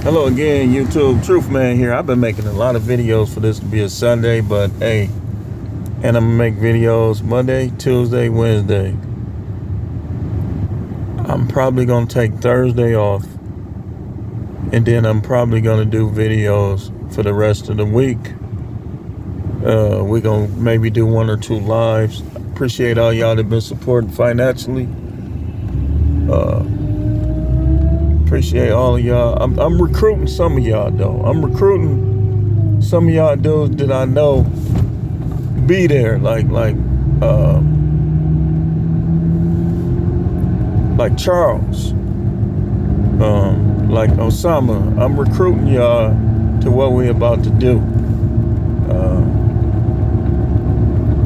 Hello again, YouTube. Truth Man here. I've been making a lot of videos for this to be a Sunday, but hey, and I'm gonna make videos Monday, Tuesday, Wednesday. I'm probably gonna take Thursday off, and then I'm probably gonna do videos for the rest of the week. We're gonna maybe do 1 or 2 lives. Appreciate all y'all that been supporting financially. Appreciate all of y'all. I'm recruiting some of y'all though. I'm recruiting some of y'all dudes that I know be there, like Charles, like Osama. I'm recruiting y'all to what we about to do.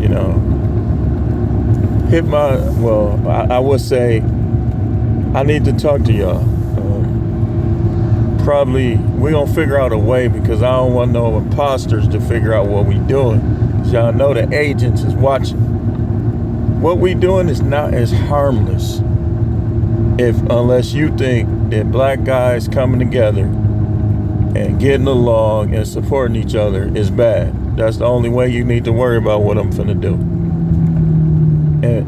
You know, I would say I need to talk to y'all. Probably we're gonna figure out a way, because I don't want no imposters to figure out what we doing. Y'all know the agents is watching. What we doing is not as harmless unless you think that black guys coming together and getting along and supporting each other is bad. That's the only way you need to worry about what I'm finna do.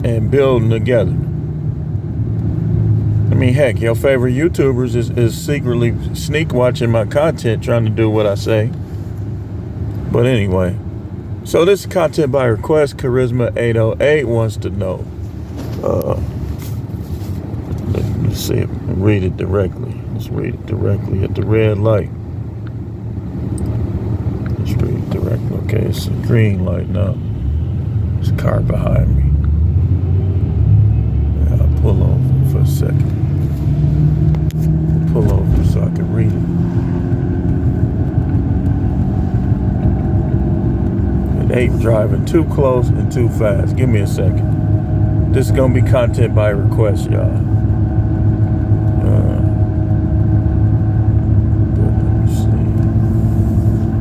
And building together. I mean, heck, your favorite YouTubers is secretly sneak watching my content, trying to do what I say. But anyway, so this is content by request. Charisma 808 wants to know. Let's see if I can read it directly. Let's read it directly at the red light. Let's read it directly. Okay, it's a green light now. There's a car behind me. Yeah, I'll pull over for a second. Pull over so I can read it. It ain't driving too close and too fast. Give me a second. This is gonna be content by request, y'all. Let me see.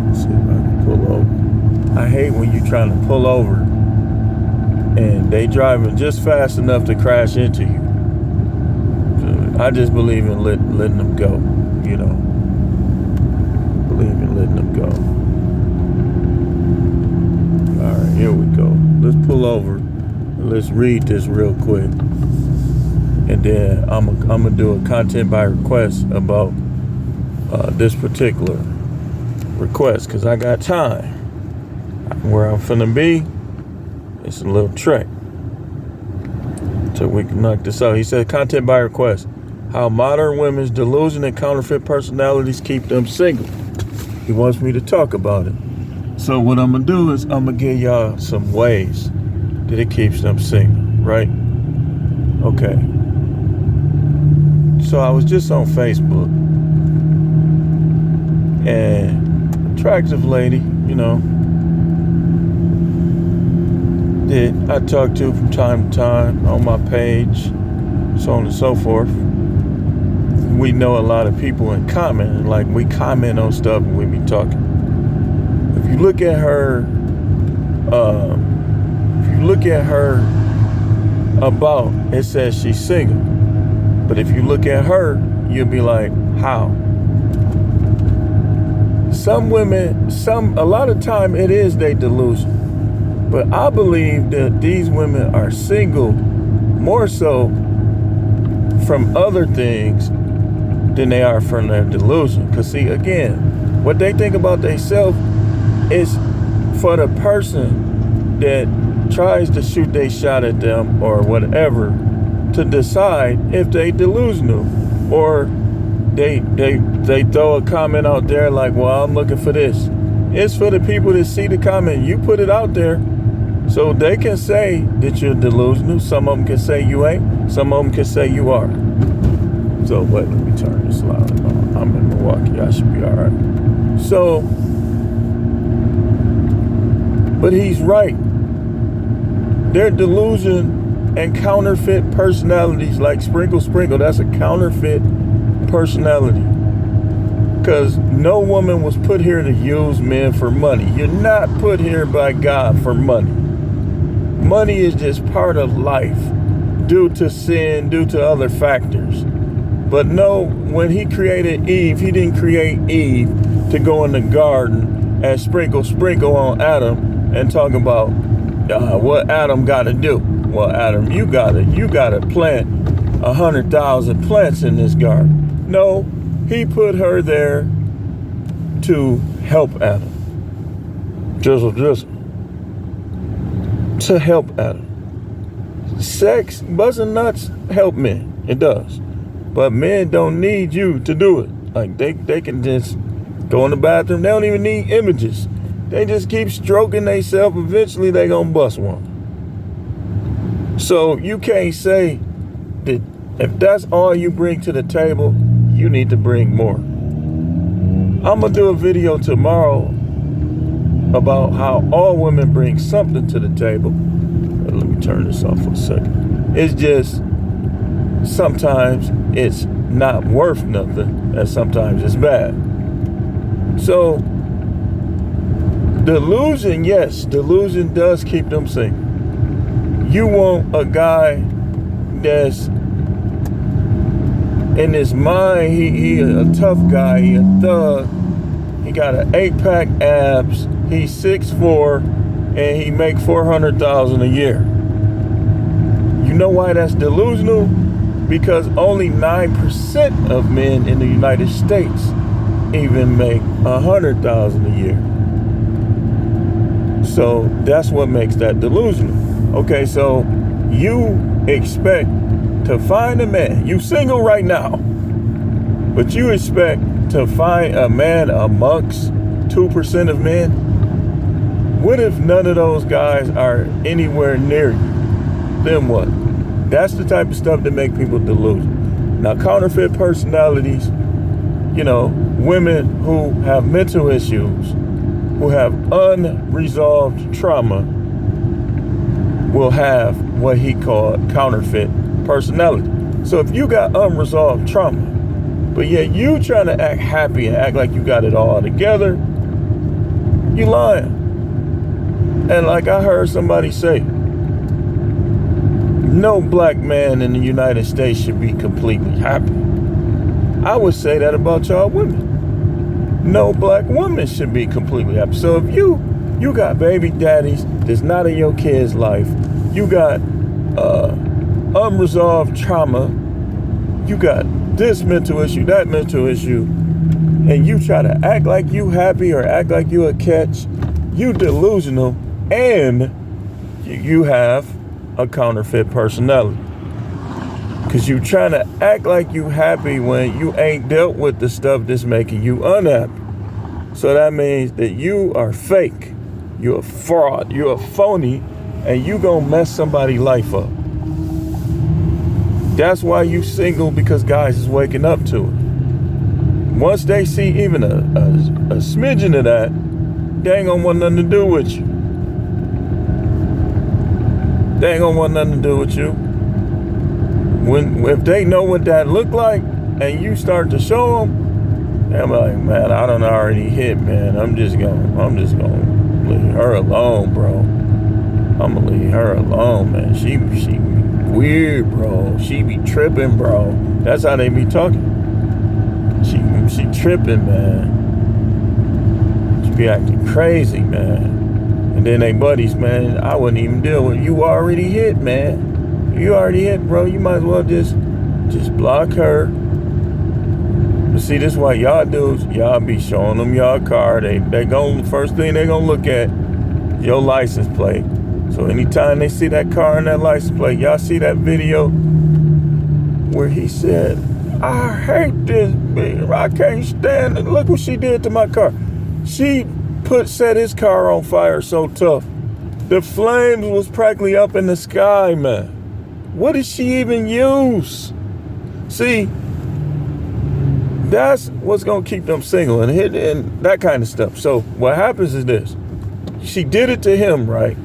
Let's see if I can pull over. I hate when you're trying to pull over and they driving just fast enough to crash into you. I just believe in letting them go, you know. Believe in letting them go. All right, here we go. Let's pull over. Let's read this real quick. And then I'm gonna do a content by request about this particular request, because I got time. Where I'm finna be, it's a little trick. So we can knock this out. He said, content by request. How modern women's delusion and counterfeit personalities keep them single. He wants me to talk about it. So what I'm gonna do is I'm gonna give y'all some ways that it keeps them single, right? Okay. So I was just on Facebook, and attractive lady, you know, that I talk to from time to time on my page, so on and so forth. We know a lot of people in common, like we comment on stuff and we be talking. If you look at her, about, it says she's single. But if you look at her, you'll be like, how? Some women, a lot of time it is their delusion. But I believe that these women are single more so from other things than they are from their delusion. Because see, again, what they think about themselves is for the person that tries to shoot their shot at them or whatever to decide if they delusional, or they throw a comment out there like, well, I'm looking for this. It's for the people that see the comment. You put it out there so they can say that you're delusional. Some of them can say you ain't. Some of them can say you are. So wait, let me turn this loud. I'm in Milwaukee. I should be all right. So, but he's right. Their delusion and counterfeit personalities, like Sprinkle, that's a counterfeit personality. Because no woman was put here to use men for money. You're not put here by God for money. Money is just part of life due to sin, due to other factors. But no, when he created Eve, he didn't create Eve to go in the garden and sprinkle on Adam and talk about what Adam got to do. Well, Adam, you gotta plant 100,000 plants in this garden. No, he put her there to help Adam. Drizzle. To help Adam. Sex, busting nuts, help men. It does. But men don't need you to do it. Like they can just go in the bathroom. They don't even need images. They just keep stroking themselves. Eventually they gonna bust one. So you can't say that if that's all you bring to the table, you need to bring more. I'm gonna do a video tomorrow about how all women bring something to the table. Let me turn this off for a second. It's just sometimes it's not worth nothing, and sometimes it's bad. So delusion, yes, delusion does keep them single. You want a guy that's in his mind, he a tough guy, he a thug, he got an 8-pack abs, he's 6'4", and he make $400,000 a year. You know why that's delusional? Because only 9% of men in the United States even make $100,000 a year. So that's what makes that delusional. Okay, so you expect to find a man, you single right now, but you expect to find a man amongst 2% of men? What if none of those guys are anywhere near you? Then what? That's the type of stuff that make people delusional. Now, counterfeit personalities, women who have mental issues, who have unresolved trauma, will have what he called counterfeit personality. So if you got unresolved trauma, but yet you trying to act happy and act like you got it all together, you lying. And like I heard somebody say, no black man in the United States should be completely happy. I would say that about y'all women. No black woman should be completely happy. So if you got baby daddies that's not in your kid's life, you got unresolved trauma, you got this mental issue, that mental issue, and you try to act like you happy or act like you a catch, you delusional, and you have a counterfeit personality. Because you trying to act like you happy when you ain't dealt with the stuff that's making you unhappy. So that means that you are fake, you're a fraud, you're a phony, and you gonna mess somebody's life up. That's why you single, because guys is waking up to it. Once they see even a smidgen of that, they ain't gonna want nothing to do with you. They ain't gonna want nothing to do with you. If they know what that look like, and you start to show them, I'm like, man, I done already hit, man. I'm just gonna leave her alone, bro. I'm gonna leave her alone, man. She weird, bro. She be tripping, bro. That's how they be talking. She tripping, man. She be acting crazy, man. And then they buddies, man, I wouldn't even deal with you. Already hit, man. You already hit, bro. You might as well just block her. But see, this is why y'all dudes, y'all be showing them y'all car. They first thing they gonna look at your license plate. So anytime they see that car and that license plate, y'all see that video where he said, I hate this bitch. I can't stand it. Look what she did to my car. She set his car on fire so tough. The flames was practically up in the sky, man. What did she even use? See, that's what's gonna keep them single and that kind of stuff. So what happens is this. She did it to him, right?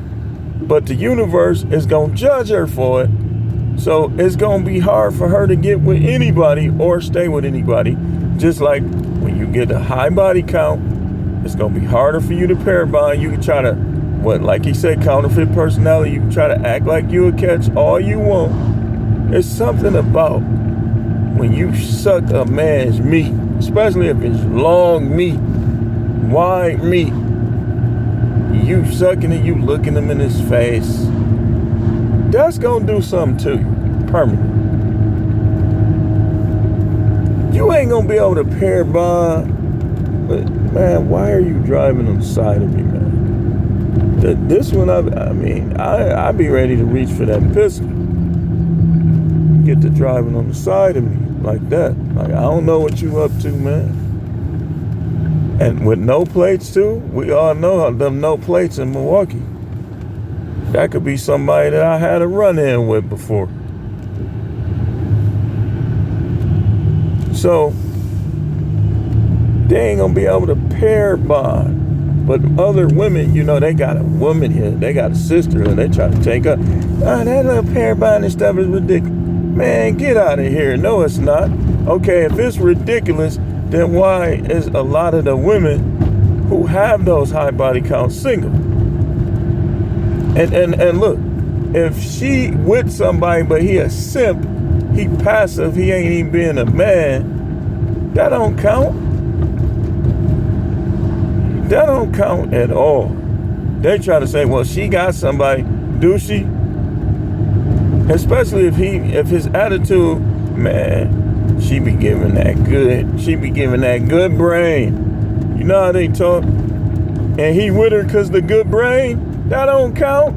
But the universe is gonna judge her for it. So it's gonna be hard for her to get with anybody or stay with anybody. Just like when you get a high body count, it's gonna be harder for you to pair bond. You can try to, like he said, counterfeit personality. You can try to act like you a catch all you want. There's something about when you suck a man's meat, especially if it's long meat, wide meat, you sucking it, you looking him in his face, that's gonna do something to you, permanent. You ain't gonna be able to pair bond, but man, why are you driving on the side of me, man? This one, I'd be ready to reach for that pistol. Get to driving on the side of me like that. Like, I don't know what you up to, man. And with no plates too, we all know them no plates in Milwaukee. That could be somebody that I had a run-in with before. So, they ain't gonna be able to pair bond. But other women, you know, they got a woman here, they got a sister, and they try to take up. That little pair bonding stuff is ridiculous. Man, get out of here. No, it's not. Okay, if it's ridiculous, then why is a lot of the women who have those high body counts single? And look, if she with somebody, but he a simp, he passive, he ain't even being a man, that don't count. That don't count at all. They try to say, well, she got somebody. Do she? Especially if his attitude, man, she be giving that good brain. You know how they talk? And he with her because the good brain? That don't count.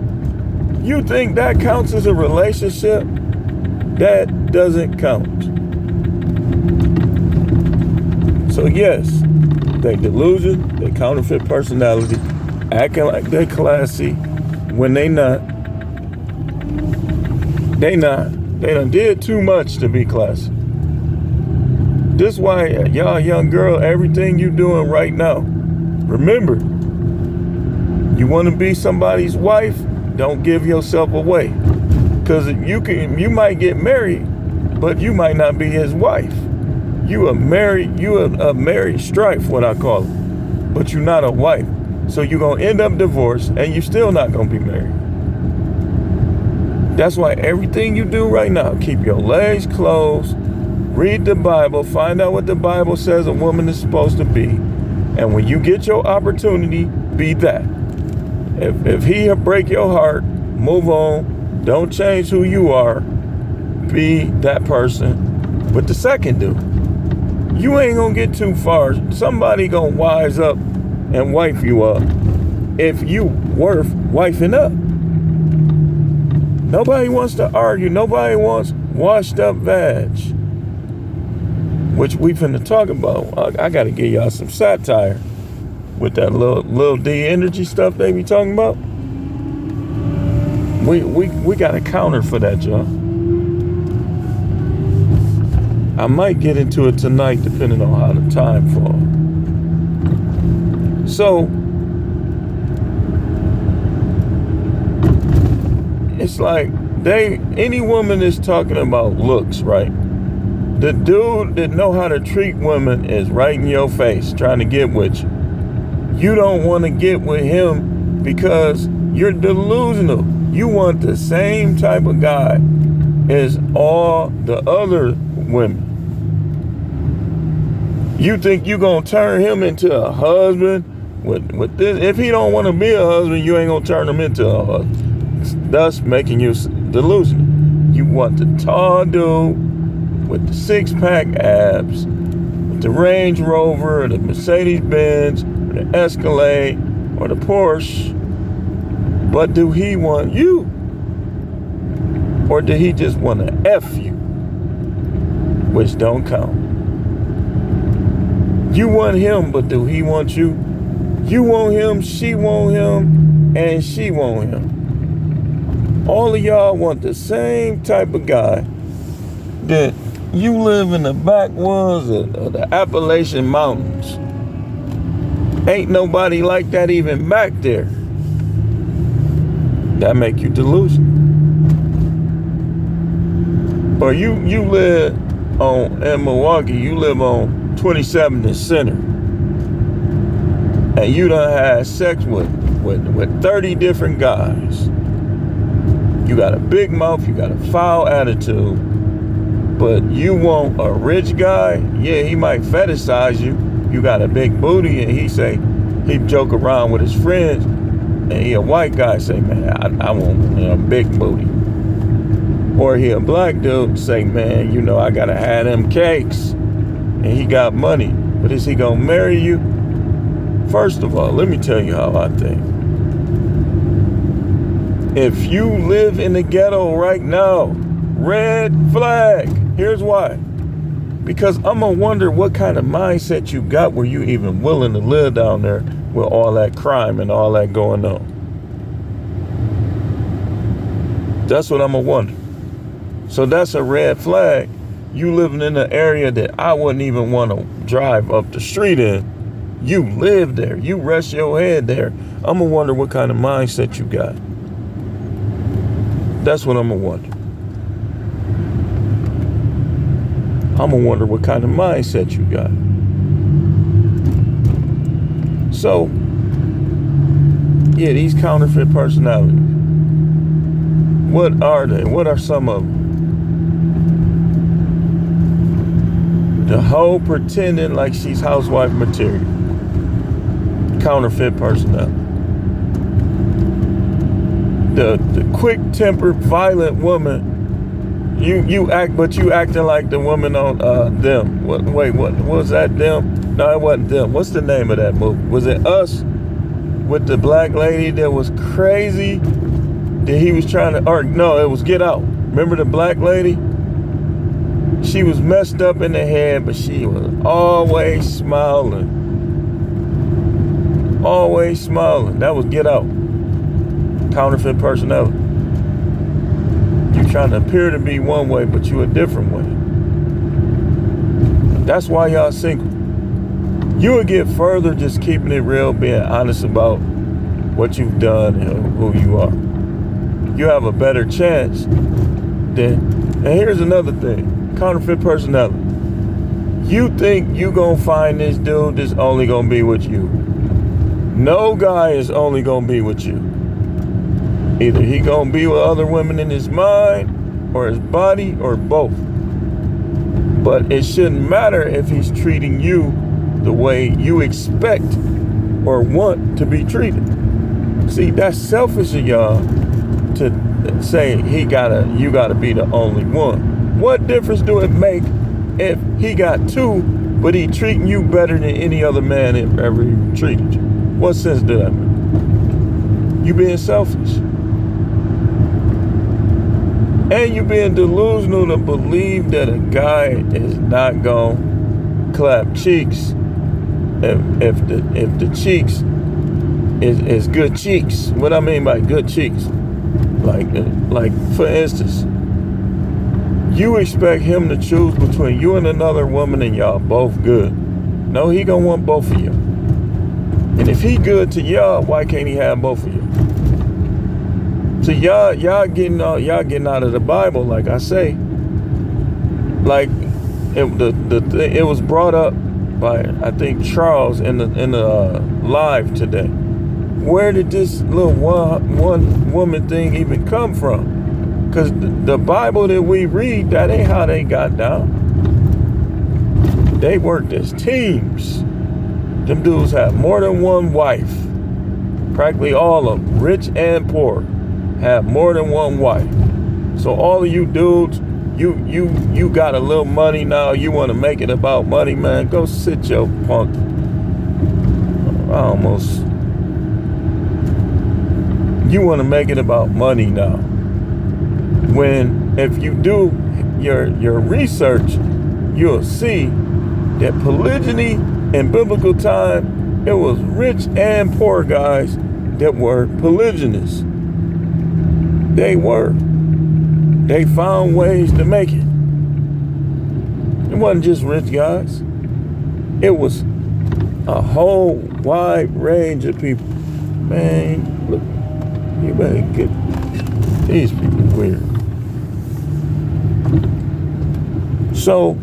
You think that counts as a relationship? That doesn't count. So yes, they delusion, they counterfeit personality, acting like they classy when they not. They done did too much to be classy. This why y'all young girl, everything you doing right now, remember, you want to be somebody's wife, don't give yourself away. Because you might get married, but you might not be his wife. You a married strife, what I call it. But you're not a wife. So you're going to end up divorced and you're still not going to be married. That's why everything you do right now, keep your legs closed, read the Bible, find out what the Bible says a woman is supposed to be. And when you get your opportunity, be that. If he break your heart, move on. Don't change who you are. Be that person. But the second dude, you ain't gonna get too far. Somebody gonna wise up and wife you up if you worth wifing up. Nobody wants to argue. Nobody wants washed up vag, which we finna talk about. I gotta give y'all some satire with that little D energy stuff they be talking about. We got a counter for that, y'all. I might get into it tonight, depending on how the time falls. So it's like any woman is talking about looks, right? The dude that know how to treat women is right in your face, trying to get with you. You don't want to get with him because you're delusional. You want the same type of guy as all the other women. You think you gonna turn him into a husband with this? If he don't want to be a husband, you ain't gonna turn him into a husband. Thus making you delusional. You want the tall dude with the 6-pack abs, with the Range Rover, or the Mercedes Benz, or the Escalade, or the Porsche. But do he want you? Or do he just want to F you? Which don't count. You want him, but do he want you? You want him, she want him, and she want him. All of y'all want the same type of guy that you live in the backwoods of the Appalachian Mountains. Ain't nobody like that even back there. That make you delusional. Or you live in Milwaukee, you live on 27th and Center, and you done had sex with 30 different guys. You got a big mouth, you got a foul attitude, But you want a rich guy? Yeah, he might fetishize you. You got a big booty, and he joke around with his friends, and he a white guy say, man, I want a big booty. Or he a black dude say, man, I gotta have them cakes, and he got money. But is he gonna marry you? First of all, let me tell you how I think. If you live in the ghetto right now, red flag. Here's why. Because I'm going to wonder what kind of mindset you got where you even willing to live down there with all that crime and all that going on. That's what I'm going to wonder. So that's a red flag. You living in an area that I wouldn't even want to drive up the street in. You live there. You rest your head there. I'm going to wonder what kind of mindset you got. That's what I'm going to wonder. I'm going to wonder what kind of mindset you got. So, yeah, these counterfeit personalities. What are they? What are some of them? The hoe pretending like she's housewife material. Counterfeit personality. The quick-tempered, violent woman. You acting like the woman on Them. What was that? Them? No, it wasn't Them. What's the name of that movie? Was it Us? With the black lady that was crazy? That he was trying to, or no, it was Get Out. Remember the black lady? She was messed up in the head, but she was always smiling. Always smiling. That was Get Out. Counterfeit personality. You trying to appear to be one way, but you a different way. That's why y'all single. You would get further just keeping it real, being honest about what you've done and who you are. You have a better chance than, and here's another thing, counterfeit personality. You think you gonna find this dude that's only gonna be with you. No guy is only gonna be with you. Either he gonna be with other women in his mind or his body or both. But it shouldn't matter if he's treating you the way you expect or want to be treated. See, that's selfish of y'all to say you gotta be the only one. What difference do it make if he got two, but he treating you better than any other man ever treated you? What sense does that make? You being selfish. And you being delusional to believe that a guy is not gonna clap cheeks if the cheeks is good cheeks. What I mean by good cheeks, like for instance, you expect him to choose between you and another woman and y'all both good. No, he gonna want both of you. And if he good to y'all, why can't he have both of you? So y'all getting out of the Bible, like I say. Like it was brought up by, I think, Charles in the live today. Where did this little one woman thing even come from? Because the Bible that we read, that ain't how they got down. They worked as teams. Them dudes have more than one wife. Practically all of them, rich and poor, have more than one wife. So all of you dudes, you got a little money now. You want to make it about money, man? Go sit your punk. You want to make it about money now. When if you do your research, you'll see that polygyny in biblical time, it was rich and poor guys that were polygynous. They were. They found ways to make it. It wasn't just rich guys. It was a whole wide range of people. Man, look, you better get these people weird. So,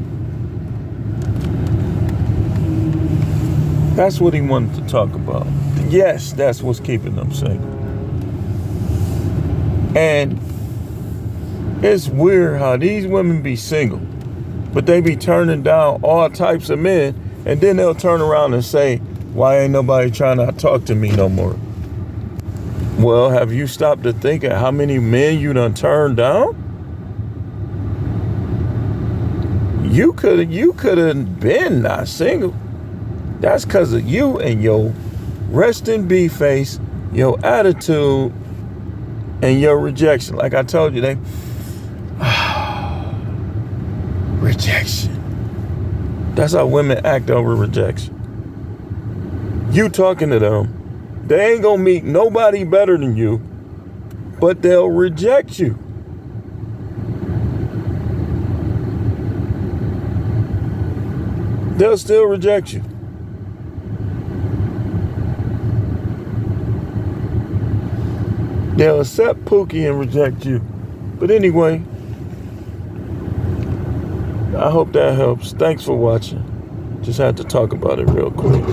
that's what he wanted to talk about. Yes, that's what's keeping them single. And it's weird how these women be single. But they be turning down all types of men, and then they'll turn around and say, why ain't nobody trying to talk to me no more? Well, have you stopped to think of how many men you done turned down? You could have been not single. That's because of you and your resting bee face, your attitude, and your rejection. Like I told you, rejection. That's how women act over rejection. You talking to them, they ain't gonna meet nobody better than you, but they'll reject you. They'll still reject you. They'll accept Pookie and reject you. But anyway, I hope that helps. Thanks for watching. Just had to talk about it real quick.